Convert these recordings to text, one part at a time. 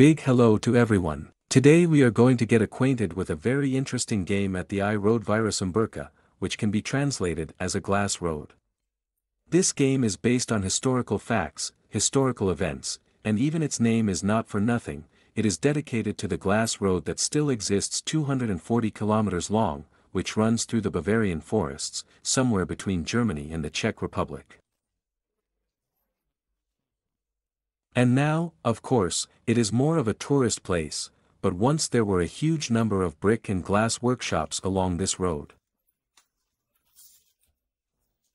Big hello to everyone. Today we are going to get acquainted with a very interesting game at the road virus Umberca, which can be translated as a glass road. This game is based on historical facts, historical events, and even its name is not for nothing. It is dedicated to the glass road that still exists 240 kilometers long, which runs through the Bavarian forests, somewhere between Germany and the Czech Republic. And now, of course, it is more of a tourist place, but once there were a huge number of brick and glass workshops along this road.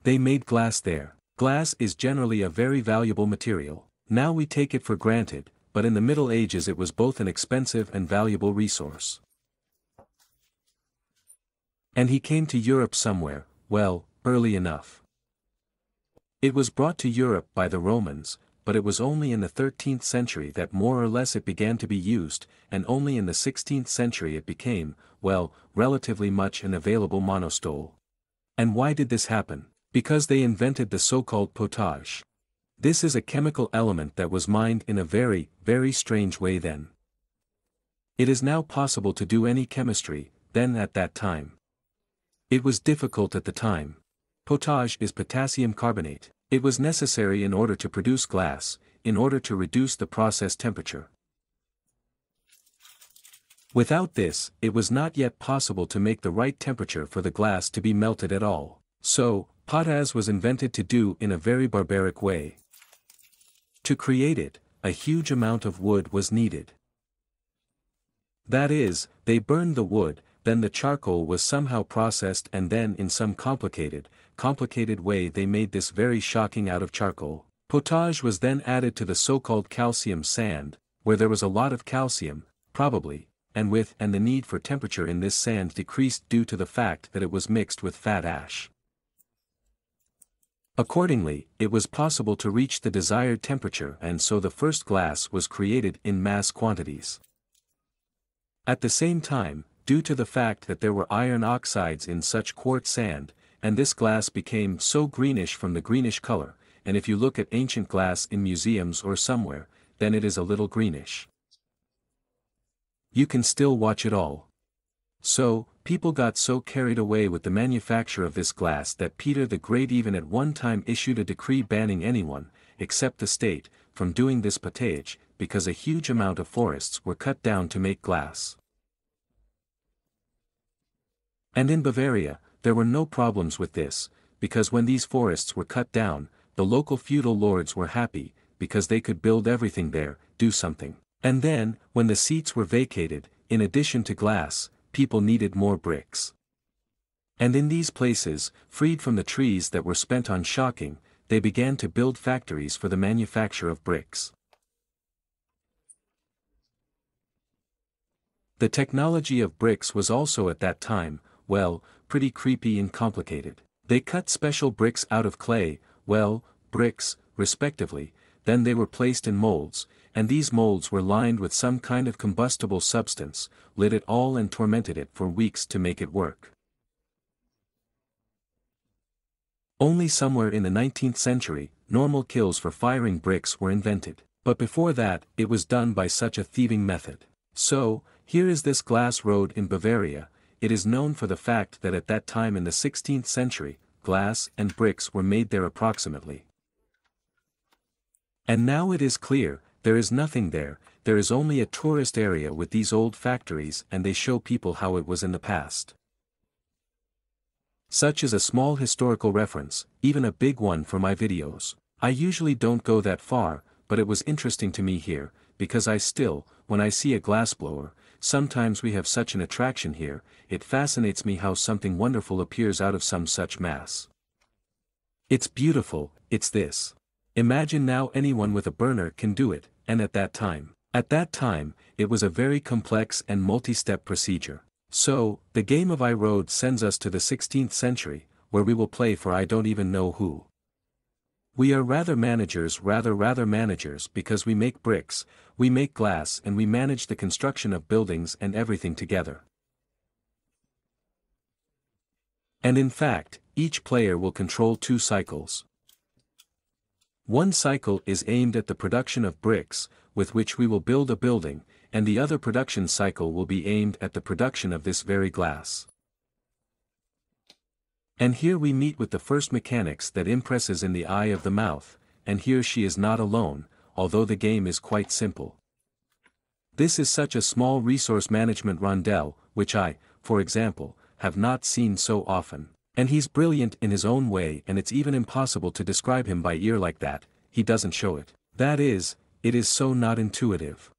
They made glass there. Glass is generally a very valuable material. Now we take it for granted, but in the Middle Ages it was both an expensive and valuable resource. And he came to Europe somewhere, well, early enough. It was brought to Europe by the Romans, but it was only in the 13th century that more or less it began to be used, and only in the 16th century it became, well, relatively much an available monostole. And why did this happen? Because they invented the so-called potage. This is a chemical element that was mined in a very, very strange way then. It is now possible to do any chemistry, then at that time. It was difficult at the time. Potage is potassium carbonate. It was necessary in order to produce glass, in order to reduce the process temperature. Without this, it was not yet possible to make the right temperature for the glass to be melted at all. So, potash was invented to do in a very barbaric way. To create it, a huge amount of wood was needed. That is, they burned the wood, then the charcoal was somehow processed and then in some complicated way they made this very shocking out of charcoal. Potage was then added to the so-called calcium sand, where there was a lot of calcium, probably, and the need for temperature in this sand decreased due to the fact that it was mixed with fat ash. Accordingly, it was possible to reach the desired temperature and so the first glass was created in mass quantities. At the same time, due to the fact that there were iron oxides in such quartz sand, and this glass became so greenish from the greenish color, and if you look at ancient glass in museums or somewhere, then it is a little greenish. You can still watch it all. So, people got so carried away with the manufacture of this glass that Peter the Great even at one time issued a decree banning anyone, except the state, from doing this potage, because a huge amount of forests were cut down to make glass. And in Bavaria, there were no problems with this, because when these forests were cut down, the local feudal lords were happy, because they could build everything there, do something. And then, when the seats were vacated, in addition to glass, people needed more bricks. And in these places, freed from the trees that were spent on shocking, they began to build factories for the manufacture of bricks. The technology of bricks was also at that time, well, pretty creepy and complicated. They cut special bricks out of clay, well, bricks, respectively, then they were placed in molds, and these molds were lined with some kind of combustible substance, lit it all and tormented it for weeks to make it work. Only somewhere in the 19th century, normal kilns for firing bricks were invented, but before that, it was done by such a thieving method. So, here is this glass road in Bavaria. It is known for the fact that at that time in the 16th century, glass and bricks were made there approximately. And now it is clear, there is nothing there is only a tourist area with these old factories and they show people how it was in the past. Such is a small historical reference, even a big one for my videos. I usually don't go that far, but it was interesting to me here, because when I see a glassblower, sometimes we have such an attraction here, it fascinates me how something wonderful appears out of some such mass. It's beautiful, it's this. Imagine now anyone with a burner can do it, and at that time, it was a very complex and multi-step procedure. So, the game of iRoad sends us to the 16th century, where we will play for I don't even know who. We are rather managers because we make bricks, we make glass and we manage the construction of buildings and everything together. And in fact, each player will control 2 cycles. One cycle is aimed at the production of bricks, with which we will build a building, and the other production cycle will be aimed at the production of this very glass. And here we meet with the first mechanics that impresses in the eye of the mouth, and here she is not alone, although the game is quite simple. This is such a small resource management rondel, which I, for example, have not seen so often. And he's brilliant in his own way, and it's even impossible to describe him by ear like that, he doesn't show it. That is, it is so not intuitive.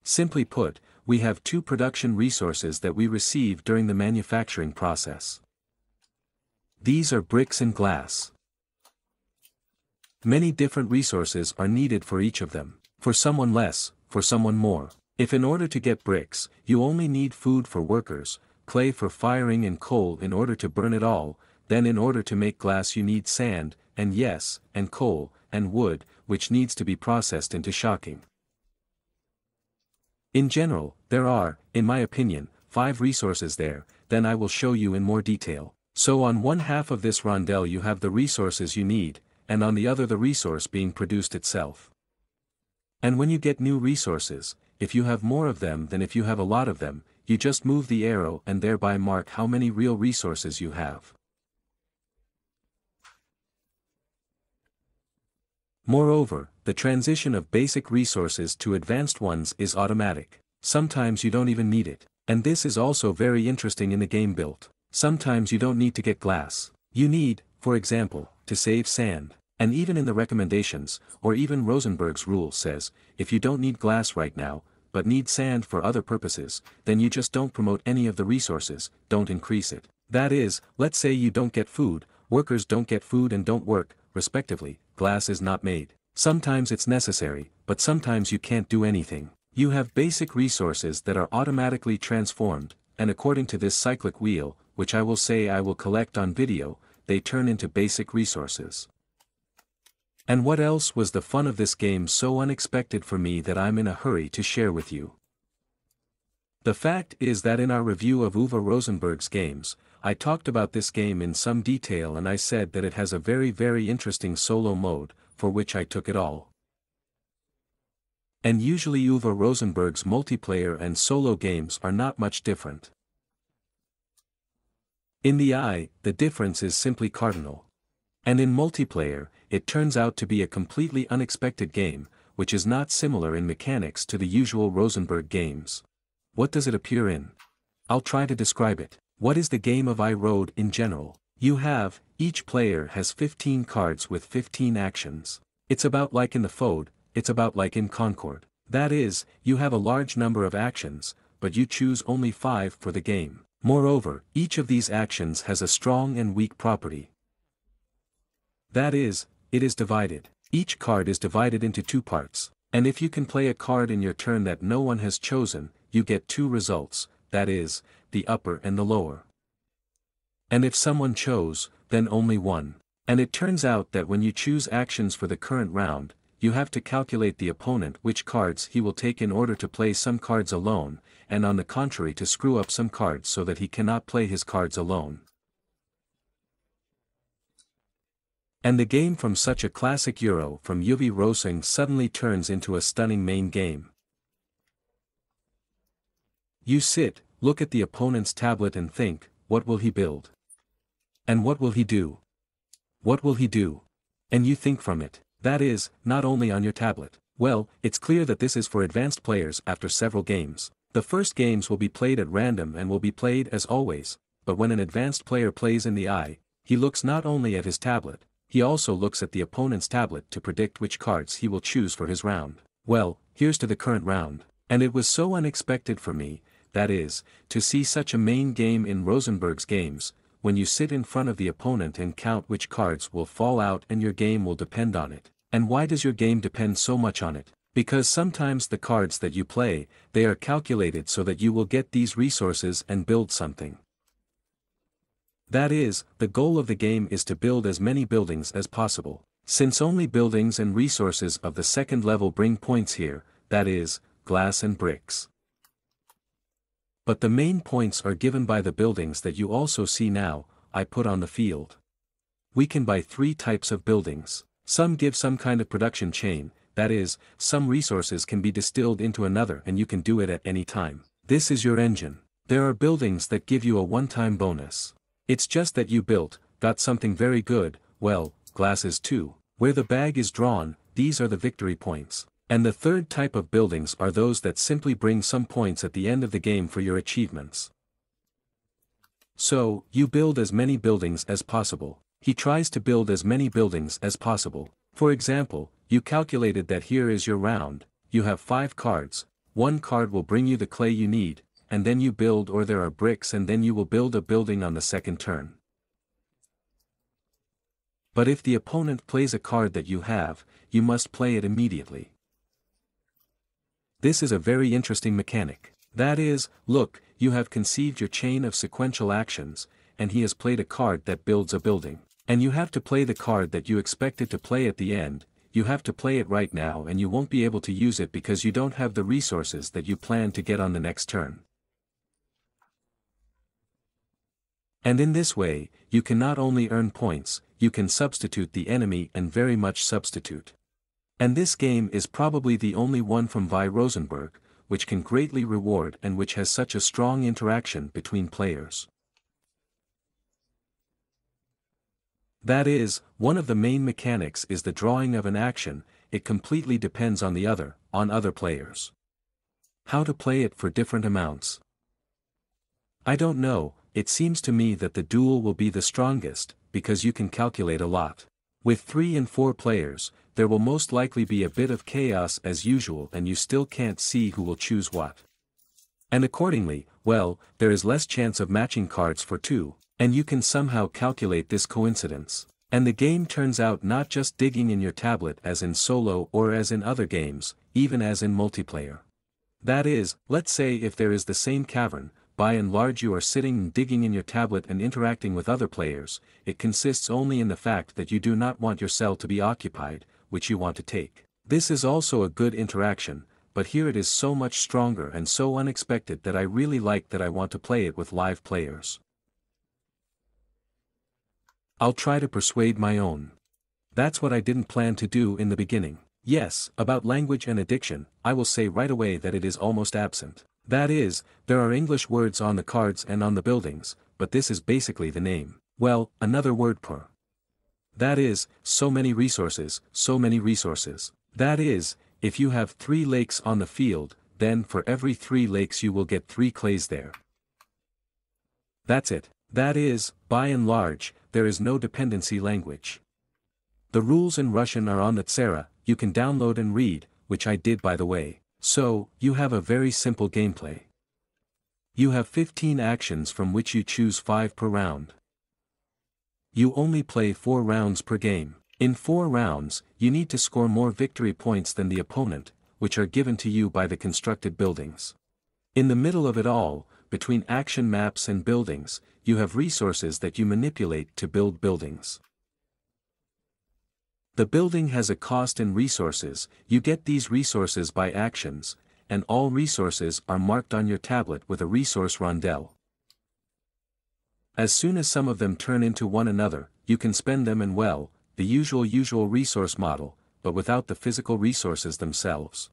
Simply put, we have two production resources that we receive during the manufacturing process. These are bricks and glass. Many different resources are needed for each of them, for someone less, for someone more. If in order to get bricks, you only need food for workers, clay for firing and coal in order to burn it all, then in order to make glass you need sand, and yes, and coal, and wood, which needs to be processed into shocking. In general, there are, in my opinion, 5 resources there, then I will show you in more detail. So on one half of this rondel you have the resources you need, and on the other the resource being produced itself. And when you get new resources, if you have more of them than if you have a lot of them, you just move the arrow and thereby mark how many real resources you have. Moreover, the transition of basic resources to advanced ones is automatic. Sometimes you don't even need it. And this is also very interesting in the game built. Sometimes you don't need to get glass. You need, for example, to save sand. And even in the recommendations, or even Rosenberg's rule says, if you don't need glass right now, but need sand for other purposes, then you just don't promote any of the resources, don't increase it. That is, let's say you don't get food, workers don't get food and don't work, respectively, glass is not made. Sometimes it's necessary, but sometimes you can't do anything. You have basic resources that are automatically transformed, and according to this cyclic wheel, which I will say I will collect on video, they turn into basic resources. And what else was the fun of this game so unexpected for me that I'm in a hurry to share with you? The fact is that in our review of Uwe Rosenberg's games, I talked about this game in some detail and I said that it has a very interesting solo mode, for which I took it all. And usually Uwe Rosenberg's multiplayer and solo games are not much different. In the eye, the difference is simply cardinal. And in multiplayer, it turns out to be a completely unexpected game, which is not similar in mechanics to the usual Rosenberg games. What does it appear in? I'll try to describe it. What is the game of I-Road in general? You have, each player has 15 cards with 15 actions. It's about like in the Fode, it's about like in Concord. That is, you have a large number of actions, but you choose only 5 for the game. Moreover, each of these actions has a strong and weak property. That is, it is divided. Each card is divided into 2 parts, and if you can play a card in your turn that no one has chosen, you get 2 results, that is, the upper and the lower. And if someone chose, then only 1. And it turns out that when you choose actions for the current round, you have to calculate the opponent which cards he will take in order to play some cards alone, and on the contrary to screw up some cards so that he cannot play his cards alone. And the game from such a classic Euro from Uwe Rosenberg suddenly turns into a stunning main game. You sit, look at the opponent's tablet and think, what will he build? And what will he do? What will he do? And you think from it. That is, not only on your tablet. Well, it's clear that this is for advanced players after several games. The first games will be played at random and will be played as always, but when an advanced player plays in the eye, he looks not only at his tablet, he also looks at the opponent's tablet to predict which cards he will choose for his round. Well, here's to the current round. And it was so unexpected for me, that is, to see such a main game in Rosenberg's games, when you sit in front of the opponent and count which cards will fall out and your game will depend on it. And why does your game depend so much on it? Because sometimes the cards that you play, they are calculated so that you will get these resources and build something. That is, the goal of the game is to build as many buildings as possible. Since only buildings and resources of the second level bring points here, that is, glass and bricks. But the main points are given by the buildings that you also see now, I put on the field. We can buy 3 types of buildings. Some give some kind of production chain, that is, some resources can be distilled into another and you can do it at any time. This is your engine. There are buildings that give you a one-time bonus. It's just that you got something very good, well, glasses too. Where the bag is drawn, these are the victory points. And the third type of buildings are those that simply bring some points at the end of the game for your achievements. So, you build as many buildings as possible. He tries to build as many buildings as possible. For example, you calculated that here is your round, you have 5 cards, 1 card will bring you the clay you need, and then you build, or there are bricks, and then you will build a building on the second turn. But if the opponent plays a card that you have, you must play it immediately. This is a very interesting mechanic. That is, look, you have conceived your chain of sequential actions, and he has played a card that builds a building. And you have to play the card that you expected to play at the end, you have to play it right now, and you won't be able to use it because you don't have the resources that you plan to get on the next turn. And in this way, you can not only earn points, you can substitute the enemy, and very much substitute. And this game is probably the only one from Vi Rosenberg, which can greatly reward and which has such a strong interaction between players. That is, one of the main mechanics is the drawing of an action, it completely depends on other players. How to play it for different amounts? I don't know, it seems to me that the duel will be the strongest, because you can calculate a lot. With 3 and 4 players, there will most likely be a bit of chaos as usual, and you still can't see who will choose what. And accordingly, well, there is less chance of matching cards for 2, and you can somehow calculate this coincidence. And the game turns out not just digging in your tablet as in solo or as in other games, even as in multiplayer. That is, let's say if there is the same cavern, by and large you are sitting and digging in your tablet and interacting with other players, it consists only in the fact that you do not want your cell to be occupied, which you want to take. This is also a good interaction, but here it is so much stronger and so unexpected that I really like that I want to play it with live players. I'll try to persuade my own. That's what I didn't plan to do in the beginning. Yes, about language and addiction, I will say right away that it is almost absent. That is, there are English words on the cards and on the buildings, but this is basically the name. Well, another word per. That is, so many resources, so many resources. That is, if you have 3 lakes on the field, then for every 3 lakes you will get 3 clays there. That's it. That is, by and large, there is no dependency language. The rules in Russian are on the Tsera, you can download and read, which I did by the way. So, you have a very simple gameplay. You have 15 actions from which you choose 5 per round. You only play 4 rounds per game. In 4 rounds, you need to score more victory points than the opponent, which are given to you by the constructed buildings. In the middle of it all, between action maps and buildings, you have resources that you manipulate to build buildings. The building has a cost and resources, you get these resources by actions, and all resources are marked on your tablet with a resource rondelle. As soon as some of them turn into one another, you can spend them and well, the usual resource model, but without the physical resources themselves.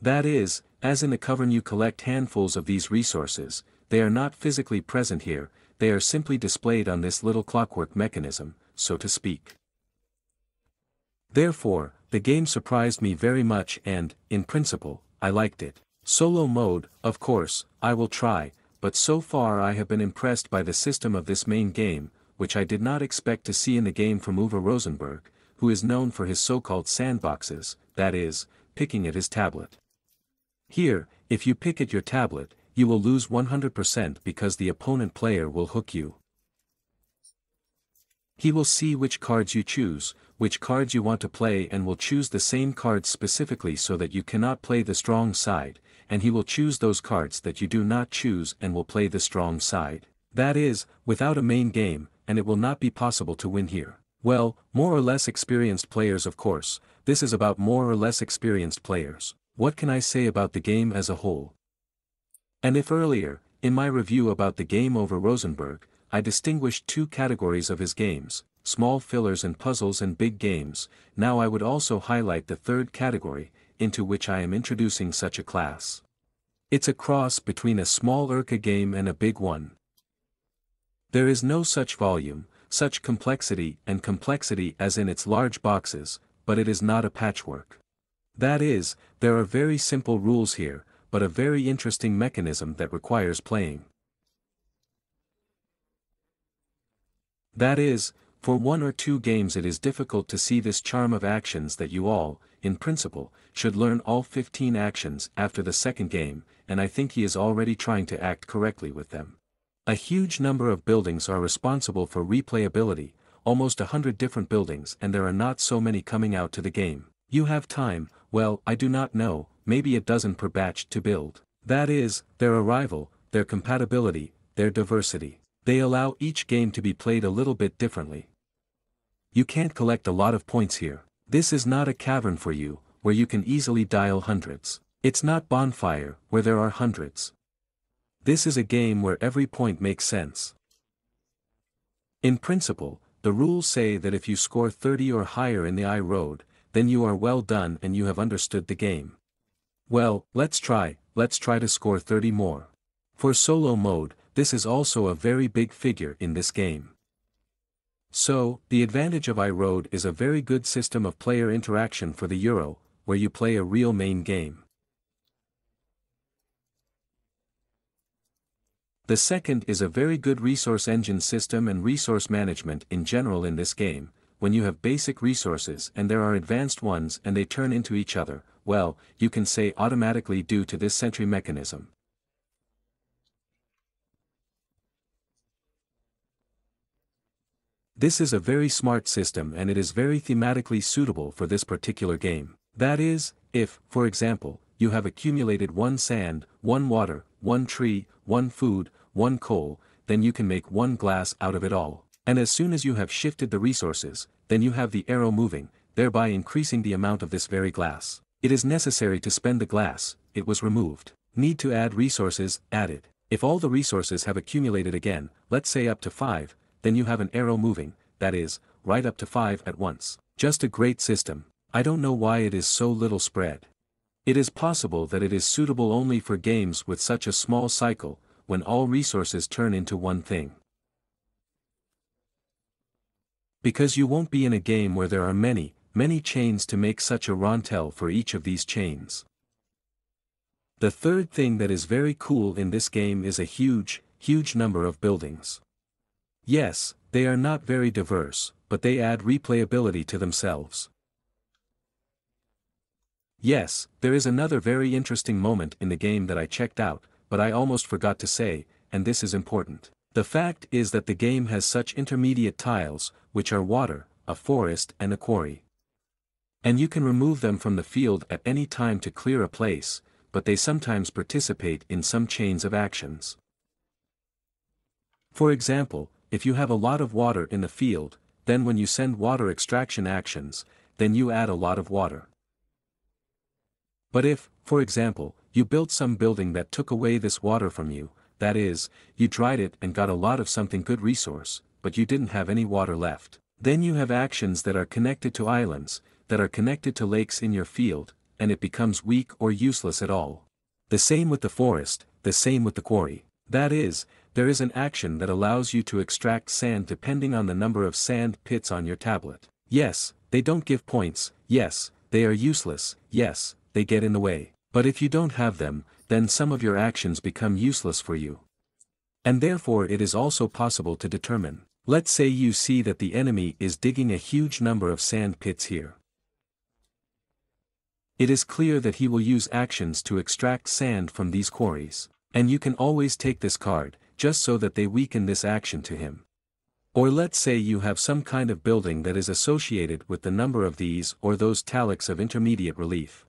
That is, as in the cavern you collect handfuls of these resources, they are not physically present here, they are simply displayed on this little clockwork mechanism, so to speak. Therefore, the game surprised me very much and, in principle, I liked it. Solo mode, of course, I will try, but so far I have been impressed by the system of this main game, which I did not expect to see in the game from Uwe Rosenberg, who is known for his so-called sandboxes, that is, picking at his tablet. Here, if you pick at your tablet, you will lose 100% because the opponent player will hook you. He will see which cards you choose, which cards you want to play, and will choose the same cards specifically so that you cannot play the strong side, and he will choose those cards that you do not choose and will play the strong side. That is, without a main game, and it will not be possible to win here. Well, more or less experienced players, of course, this is about more or less experienced players. What can I say about the game as a whole? And if earlier, in my review about the game over Rosenberg, I distinguished 2 categories of his games, small fillers and puzzles and big games. Now I would also highlight the third category, into which I am introducing such a class. It's a cross between a small Urka game and a big one. There is no such volume, such complexity as in its large boxes, but it is not a patchwork. That is, there are very simple rules here, but a very interesting mechanism that requires playing. That is, for 1 or 2 games it is difficult to see this charm of actions that you all, in principle, should learn all 15 actions after the second game, and I think he is already trying to act correctly with them. A huge number of buildings are responsible for replayability, almost 100 different buildings, and there are not so many coming out to the game. You have time, well, I do not know, maybe a dozen per batch to build. That is, their arrival, their compatibility, their diversity. They allow each game to be played a little bit differently. You can't collect a lot of points here. This is not a cavern for you, where you can easily dial hundreds. It's not Bonfire, where there are hundreds. This is a game where every point makes sense. In principle, the rules say that if you score 30 or higher in the I road, then you are well done and you have understood the game. Well, let's try to score 30 more. For solo mode, this is also a very big figure in this game. So, the advantage of I road is a very good system of player interaction for the Euro, where you play a real main game. The second is a very good resource engine system and resource management in general in this game. When you have basic resources and there are advanced ones and they turn into each other, well, you can say automatically due to this sentry mechanism. This is a very smart system and it is very thematically suitable for this particular game. That is, if, for example, you have accumulated 1 sand, 1 water, 1 tree, 1 food, 1 coal, then you can make 1 glass out of it all. And as soon as you have shifted the resources, then you have the arrow moving, thereby increasing the amount of this very glass. It is necessary to spend the glass, it was removed. Need to add resources, added. If all the resources have accumulated again, let's say up to 5, then you have an arrow moving, that is, right up to 5 at once. Just a great system. I don't know why it is so little spread. It is possible that it is suitable only for games with such a small cycle, when all resources turn into one thing. Because you won't be in a game where there are many chains to make such a rontel for each of these chains. The third thing that is very cool in this game is a huge number of buildings. Yes, they are not very diverse, but they add replayability to themselves. Yes, there is another very interesting moment in the game that I checked out, but I almost forgot to say, and this is important. The fact is that the game has such intermediate tiles, which are water, a forest and a quarry. And you can remove them from the field at any time to clear a place, but they sometimes participate in some chains of actions. For example, if you have a lot of water in the field, then when you send water extraction actions, then you add a lot of water. But if, for example, you built some building that took away this water from you, that is, you dried it and got a lot of something good resource, but you didn't have any water left, then you have actions that are connected to islands, that are connected to lakes in your field, and it becomes weak or useless at all. The same with the forest, the same with the quarry. That is, there is an action that allows you to extract sand depending on the number of sand pits on your tablet. Yes, they don't give points, yes, they are useless, yes, they get in the way. But if you don't have them, then some of your actions become useless for you. And therefore it is also possible to determine. Let's say you see that the enemy is digging a huge number of sand pits here. It is clear that he will use actions to extract sand from these quarries. And you can always take this card, just so that they weaken this action to him. Or let's say you have some kind of building that is associated with the number of these or those talics of intermediate relief.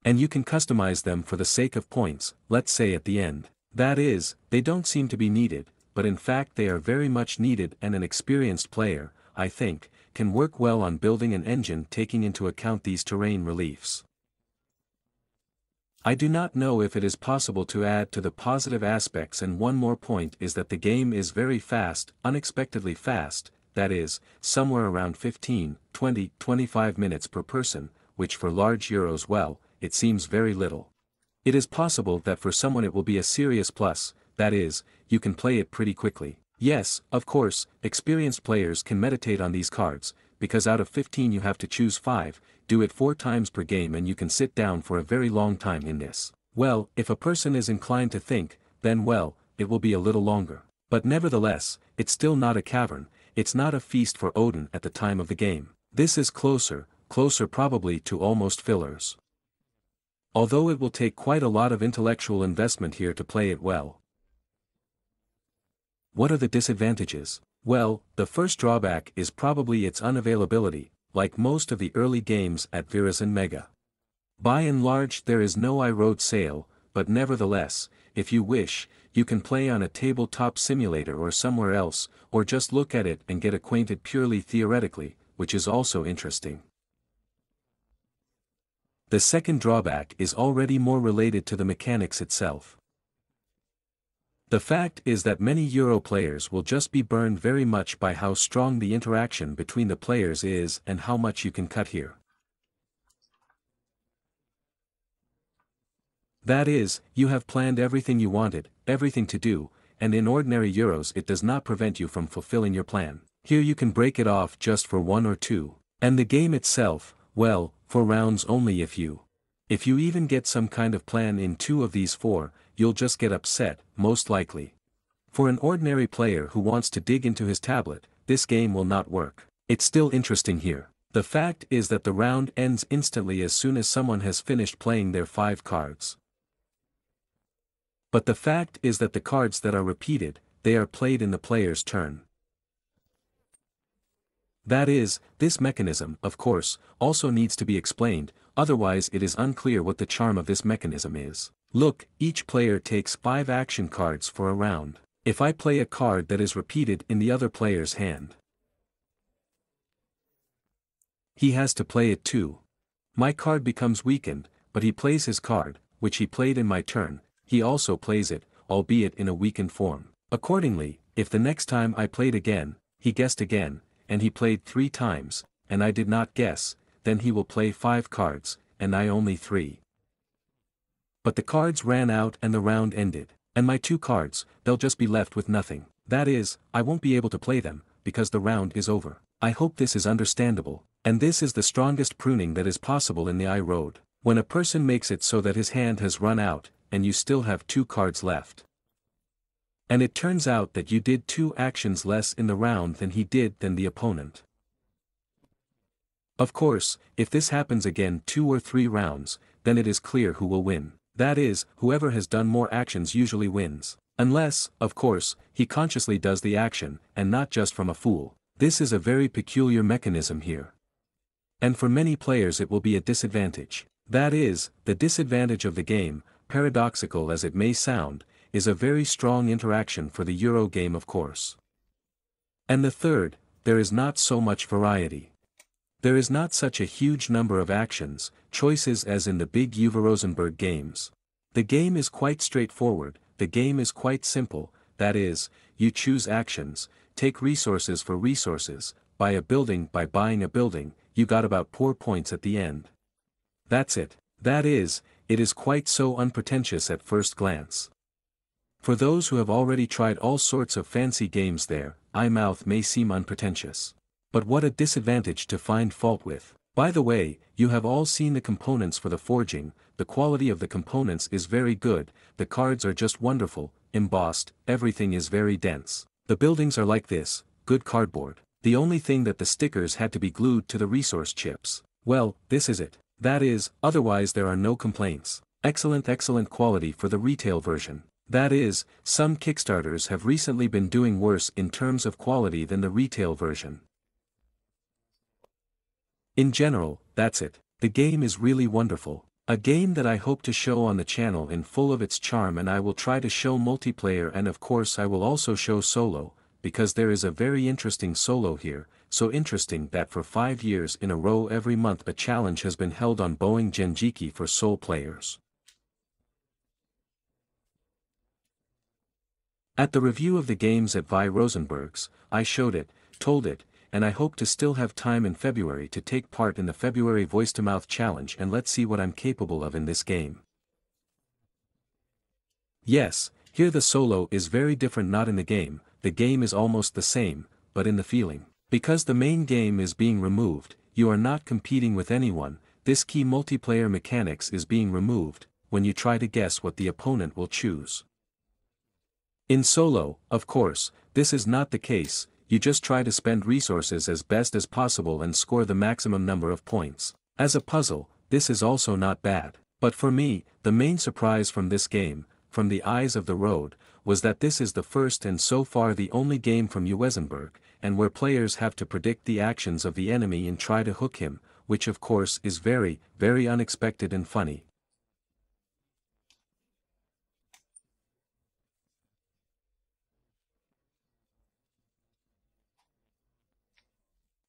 And you can customize them for the sake of points, let's say at the end. That is, they don't seem to be needed, but in fact they are very much needed, and an experienced player, I think, can work well on building an engine taking into account these terrain reliefs. I do not know if it is possible to add to the positive aspects, and one more point is that the game is very fast, unexpectedly fast, that is, somewhere around 15, 20, 25 minutes per person, which for large Euros, well, it seems very little. It is possible that for someone it will be a serious plus, that is, you can play it pretty quickly. Yes, of course, experienced players can meditate on these cards, because out of 15 you have to choose 5, do it 4 times per game, and you can sit down for a very long time in this. Well, if a person is inclined to think, then well, it will be a little longer. But nevertheless, it's still not a cavern, it's not a feast for Odin at the time of the game. This is closer probably to almost fillers. Although it will take quite a lot of intellectual investment here to play it well. What are the disadvantages? Well, the first drawback is probably its unavailability, like most of the early games at Virus and Mega. By and large there is no iRoad sale, but nevertheless, if you wish, you can play on a tabletop simulator or somewhere else, or just look at it and get acquainted purely theoretically, which is also interesting. The second drawback is already more related to the mechanics itself. The fact is that many Euro players will just be burned very much by how strong the interaction between the players is and how much you can cut here. That is, you have planned everything you wanted, everything to do, and in ordinary Euros it does not prevent you from fulfilling your plan. Here you can break it off just for 1 or 2. And the game itself, well, 4 rounds only if you even get some kind of plan in 2 of these 4, you'll just get upset, most likely. For an ordinary player who wants to dig into his tablet, this game will not work. It's still interesting here. The fact is that the round ends instantly as soon as someone has finished playing their 5 cards. But the fact is that the cards that are repeated, they are played in the player's turn. That is, this mechanism, of course, also needs to be explained, otherwise it is unclear what the charm of this mechanism is. Look, each player takes 5 action cards for a round. If I play a card that is repeated in the other player's hand, he has to play it too. My card becomes weakened, but he plays his card, which he played in my turn, he also plays it, albeit in a weakened form. Accordingly, if the next time I played again, he guessed again, and he played 3 times, and I did not guess, then he will play 5 cards, and I only 3. But the cards ran out and the round ended, and my 2 cards, they'll just be left with nothing. That is, I won't be able to play them, because the round is over. I hope this is understandable, and this is the strongest pruning that is possible in the iRoad. When a person makes it so that his hand has run out, and you still have 2 cards left. And it turns out that you did 2 actions less in the round than he did than the opponent. Of course, if this happens again 2 or 3 rounds, then it is clear who will win. That is, whoever has done more actions usually wins. Unless, of course, he consciously does the action, and not just from a fool. This is a very peculiar mechanism here. And for many players it will be a disadvantage. That is, the disadvantage of the game, paradoxical as it may sound, is a very strong interaction for the Euro game, of course. And the third, there is not so much variety. There is not such a huge number of actions, choices as in the big Uwe Rosenberg games. The game is quite straightforward, the game is quite simple, that is, you choose actions, take resources for resources, buy a building by buying a building, you got about 4 points at the end. That's it. That is, it is quite so unpretentious at first glance. For those who have already tried all sorts of fancy games there, iMouth may seem unpretentious. But what a disadvantage to find fault with. By the way, you have all seen the components for the forging, the quality of the components is very good, the cards are just wonderful, embossed, everything is very dense. The buildings are like this, good cardboard. The only thing that the stickers had to be glued to the resource chips. Well, this is it. That is, otherwise there are no complaints. Excellent quality for the retail version. That is, some Kickstarters have recently been doing worse in terms of quality than the retail version. In general, that's it. The game is really wonderful. A game that I hope to show on the channel in full of its charm, and I will try to show multiplayer, and of course I will also show solo, because there is a very interesting solo here, so interesting that for 5 years in a row every month a challenge has been held on Boeing Genjiki for sole players. At the review of the games at Vi Rosenberg's, I showed it, told it, and I hope to still have time in February to take part in the February Voice-to-Mouth Challenge, and let's see what I'm capable of in this game. Yes, here the solo is very different, not in the game is almost the same, but in the feeling. Because the main game is being removed, you are not competing with anyone, this key multiplayer mechanics is being removed, when you try to guess what the opponent will choose. In solo, of course, this is not the case, you just try to spend resources as best as possible and score the maximum number of points. As a puzzle, this is also not bad. But for me, the main surprise from this game, from the eyes of the road, was that this is the first and so far the only game from Rosenberg, and where players have to predict the actions of the enemy and try to hook him, which of course is very, very unexpected and funny.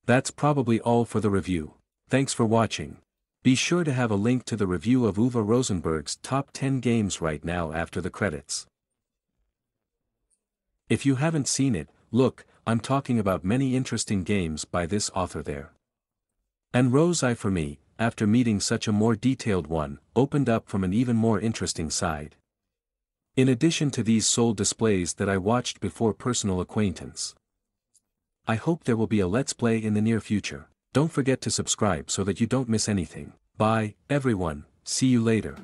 That's probably all for the review. Thanks for watching. Be sure to have a link to the review of Uwe Rosenberg's top 10 games right now after the credits. If you haven't seen it, look, I'm talking about many interesting games by this author there. And Rose I for me, after meeting such a more detailed one, opened up from an even more interesting side. In addition to these soul displays that I watched before personal acquaintance. I hope there will be a Let's Play in the near future. Don't forget to subscribe so that you don't miss anything. Bye, everyone, see you later.